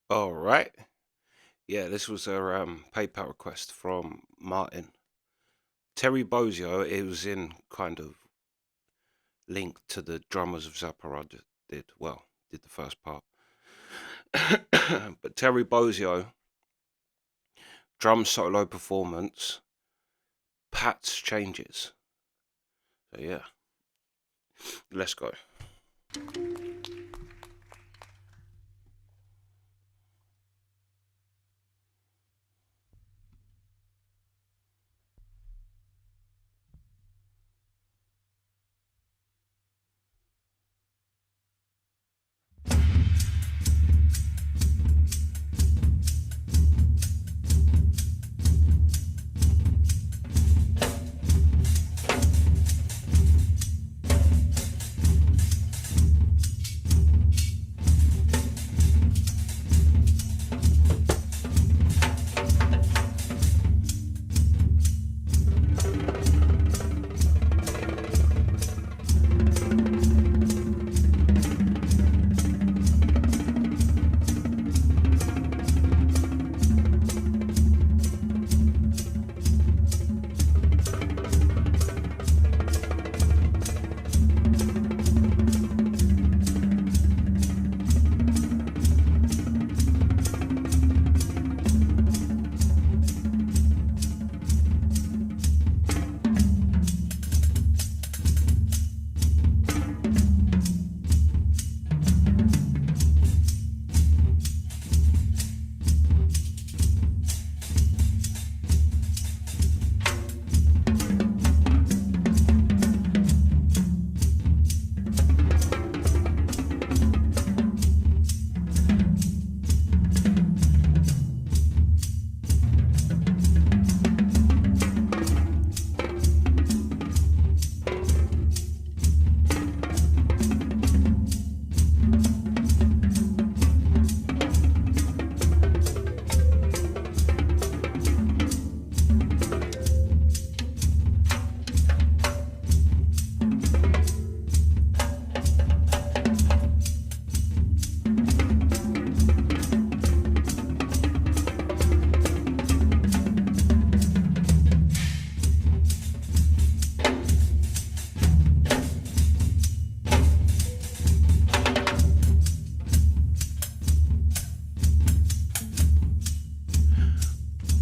All right. Yeah, this was a PayPal request from Martin. Terry Bozzio, it was in kind of linked to the drummers of Zappa. I just did the first part. But Terry Bozzio, drum solo performance, Pat's changes. So yeah, let's go.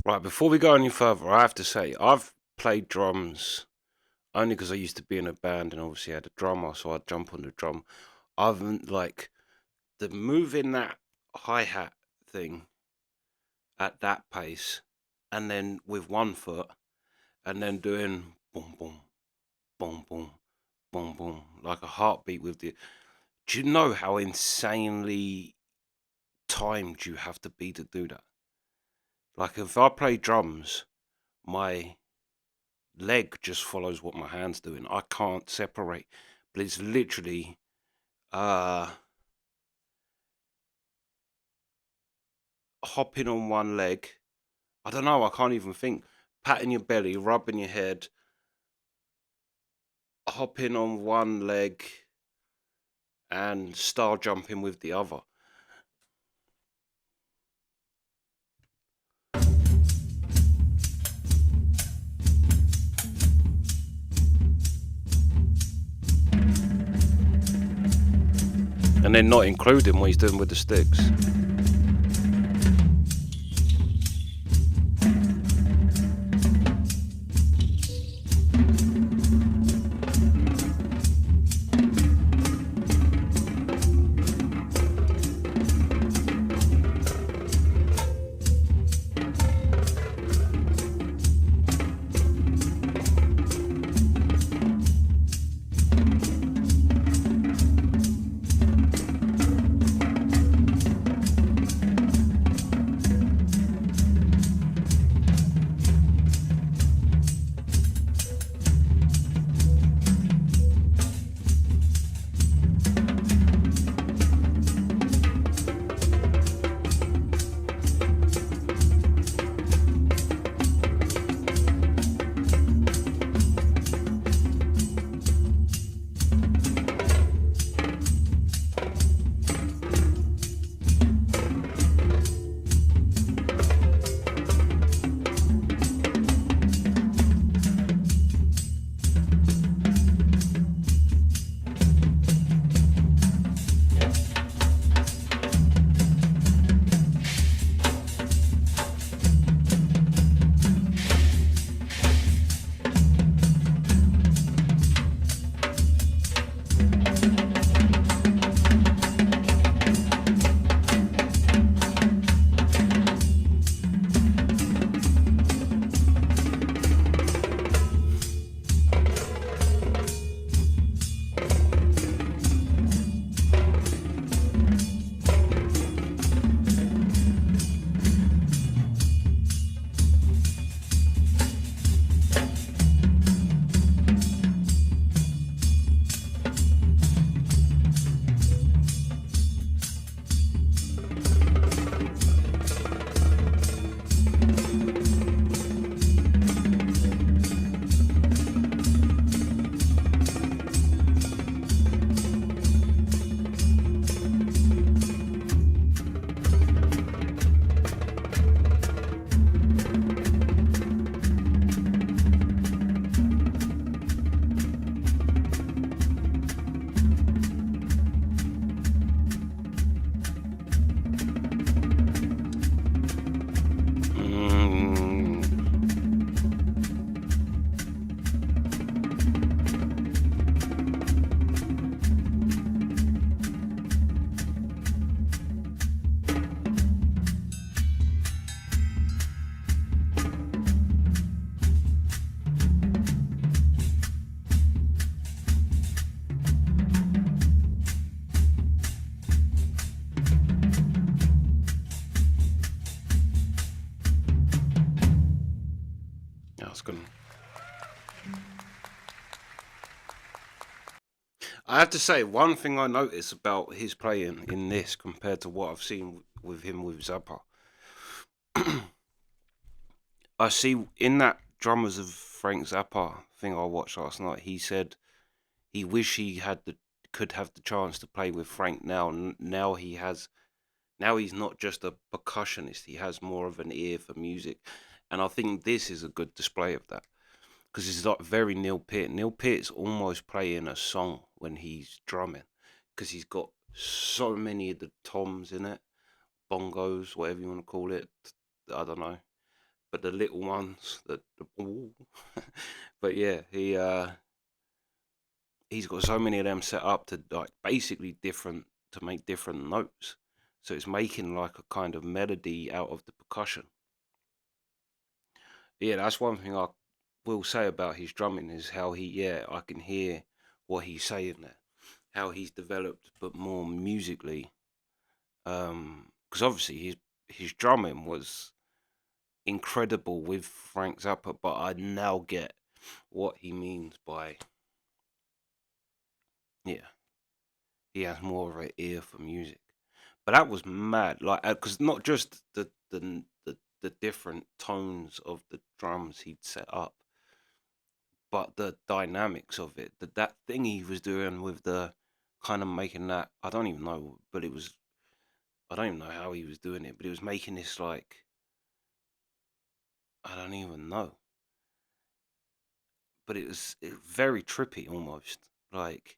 Right, before we go any further, I have to say I've played drums only because I used to be in a band and obviously had a drummer, so I'd jump on the drum. I've like the moving that hi hat thing at that pace, and then with one foot, and then doing boom boom boom boom boom boom like a heartbeat with the. Do you know how insanely timed you have to be to do that? Like if I play drums, my leg just follows what my hand's doing. I can't separate, but it's literally uh hopping on one leg. I don't know, I can't even think. Patting your belly, rubbing your head, hopping on one leg, and star jumping with the other. And then not including what he's doing with the sticks. gonna. I have to say, one thing I notice about his playing in this compared to what I've seen with him with Zappa, I see in that Drummers of Frank Zappa thing I watched last night. He said he wish he had the could have the chance to play with Frank now. Now he has. Now he's not just a percussionist. He has more of an ear for music, and I think this is a good display of that because it's like very Neil Peart. Neil Peart's almost playing a song when he's drumming because he's got so many of the toms in it, bongos, whatever you want to call it. I don't know, but the little ones that ooh. But yeah, he's got so many of them set up to like basically different to make different notes. So it's making like a kind of melody out of the percussion. Yeah, that's one thing I will say about his drumming is how yeah, I can hear what he's saying there, how he's developed, but more musically. Because obviously his drumming was incredible with Frank Zappa, but I now get what he means by yeah, he has more of an ear for music. But that was mad, like because not just the different tones of the drums he'd set up, but the dynamics of it. That thing he was doing with the kind of making that I don't even know, but it was I don't even know how he was doing it, but it was making this like I don't even know, but it very trippy almost, like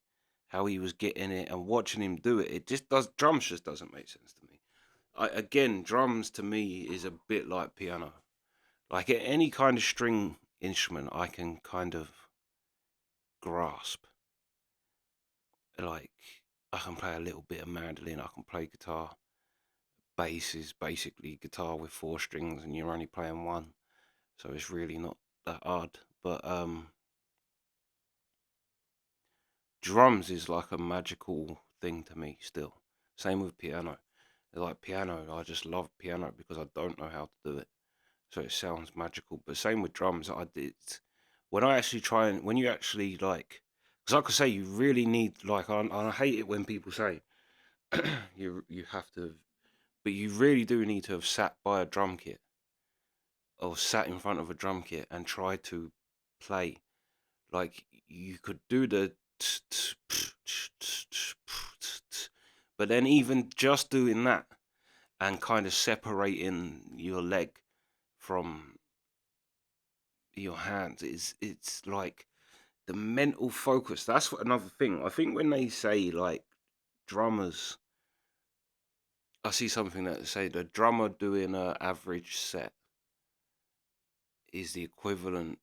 how he was getting it and watching him do it. It just does drums just doesn't make sense to me. Again, drums to me is a bit like piano. Like any kind of string instrument, I can kind of grasp. Like I can play a little bit of mandolin, I can play guitar. Bass is basically guitar with four strings, and you're only playing one, so it's really not that hard. But drums is like a magical thing to me still. Same with piano. Like piano, I just love piano because I don't know how to do it, so it sounds magical. But same with drums, I did when I actually try and when you actually like, because like I say, you really need like I hate it when people say you have to, but you really do need to have sat by a drum kit or sat in front of a drum kit and tried to play. Like you could do the but then even just doing that and kind of separating your leg from your hands is it's like the mental focus. That's what another thing. I think when they say like drummers, I see something that say the drummer doing a average set is the equivalent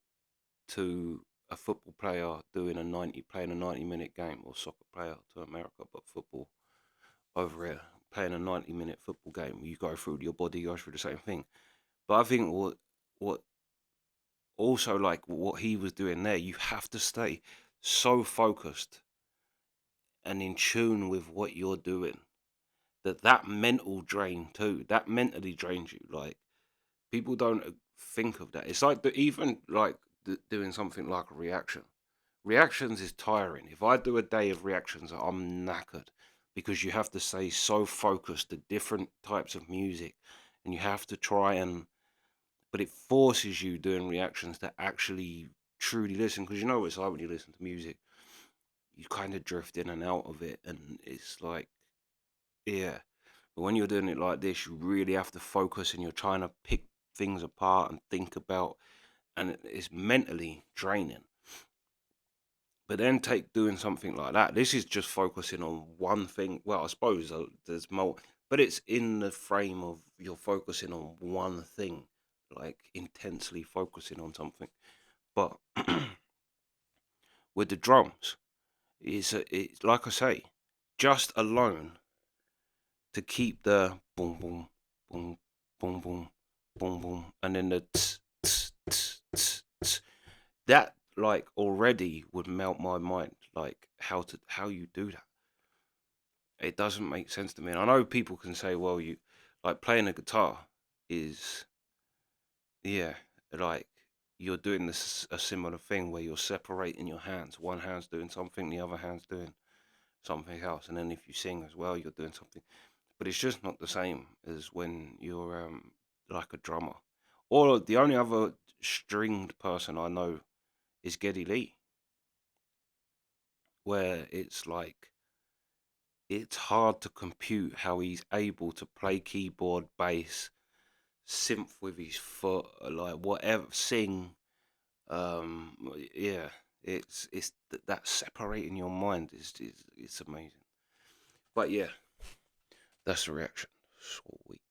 to a football player doing a 90 playing a 90-minute game, or soccer player to America, but football over here playing a 90-minute football game. You go through your body goes through the same thing. But I think what also like what he was doing there, you have to stay so focused and in tune with what you're doing that mental drain too, that mentally drains you. Like people don't think of that. It's like even like doing something like a reaction. Reactions is tiring. If I do a day of reactions, I'm knackered because you have to stay so focused to different types of music, and you have to try and. But it forces you doing reactions to actually truly listen, because you know what it's like when you listen to music. You kind of drift in and out of it, and it's like, yeah. But when you're doing it like this, you really have to focus, and you're trying to pick things apart and think about, and it's mentally draining. But then take doing something like that. This is just focusing on one thing. Well, I suppose there's more, but it's in the frame of you're focusing on one thing, like intensely focusing on something. But with the drums, it's like I say, just alone to keep the boom boom boom boom boom boom boom, and then the that like already would melt my mind. Like how you do that. It doesn't make sense to me. And I know people can say, well, you like playing a guitar is yeah, like you're doing this a similar thing where you're separating your hands. One hand's doing something, the other hand's doing something else, and then if you sing as well, you're doing something. But it's just not the same as when you're like a drummer. Or the only other stringed person I know is Geddy Lee, where it's like it's hard to compute how he's able to play keyboard, bass, synth with his foot, like whatever, sing. Yeah, it's that separating your mind is it's amazing. But yeah, that's the reaction. Sweet.